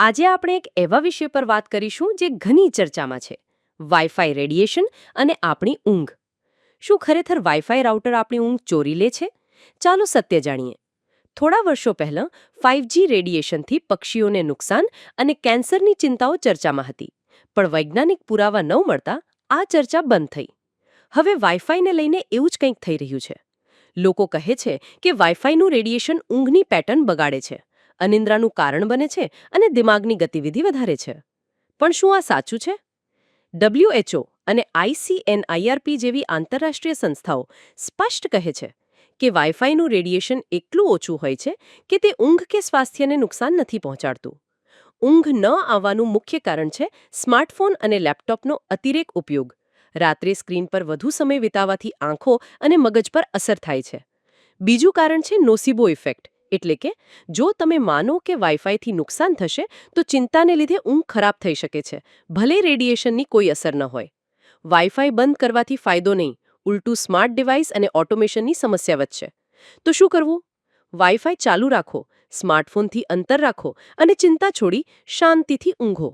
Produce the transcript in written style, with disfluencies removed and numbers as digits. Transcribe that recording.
આજે આપણે એક એવા વિષય પર વાત કરીશું જે ઘણી ચર્ચામાં છે: વાઈફાઈ રેડિયેશન અને આપણી ઊંઘ. શું ખરેખર વાઈફાઈ રાઉટર આપણી ઊંઘ ચોરી લે છે? ચાલો સત્ય જાણીએ. થોડા વર્ષો પહેલાં 5G રેડિયેશનથી પક્ષીઓને નુકસાન અને કેન્સરની ચિંતાઓ ચર્ચામાં હતી, પણ વૈજ્ઞાનિક પુરાવા ન મળતા આ ચર્ચા બંધ થઈ. હવે વાઈફાઈને લઈને એવું જ કંઈક થઈ રહ્યું છે. લોકો કહે છે કે વાઈફાઈનું રેડિયેશન ઊંઘની પેટર્ન બગાડે છે, અનિદ્રાનું કારણ બને છે અને દિમાગની ગતિવિધિ વધારે છે. પણ શું આ સાચું છે? WHO અને ICNIRP જેવી આંતરરાષ્ટ્રીય સંસ્થાઓ સ્પષ્ટ કહે છે કે વાઈફાઈનું રેડિયેશન એટલું ઓછું હોય છે કે તે ઊંઘ કે સ્વાસ્થ્યને નુકસાન નથી પહોંચાડતું. ઊંઘ ન આવવાનું મુખ્ય કારણ છે સ્માર્ટફોન અને લેપટોપનો અતિરેક ઉપયોગ. રાત્રે સ્ક્રીન પર વધુ સમય વિતાવવાથી આંખો અને મગજ પર અસર થાય છે. બીજું કારણ છે નોસિબો ઇફેક્ટ, એટલે કે જો તમે માનો કે વાઈફાઈથી નુકસાન થશે તો ચિંતાને લીધે ઊંઘ ખરાબ થઈ શકે છે, ભલે રેડિયેશનની કોઈ અસર ન હોય. વાઈફાઈ બંધ કરવાથી ફાયદો નહીં, ઉલટું સ્માર્ટ ડિવાઇસ અને ઓટોમેશનની સમસ્યા વધશે. તો શું કરવું? વાઈફાઈ ચાલુ રાખો, સ્માર્ટફોનથી અંતર રાખો અને ચિંતા છોડી શાંતિથી ઊંઘો.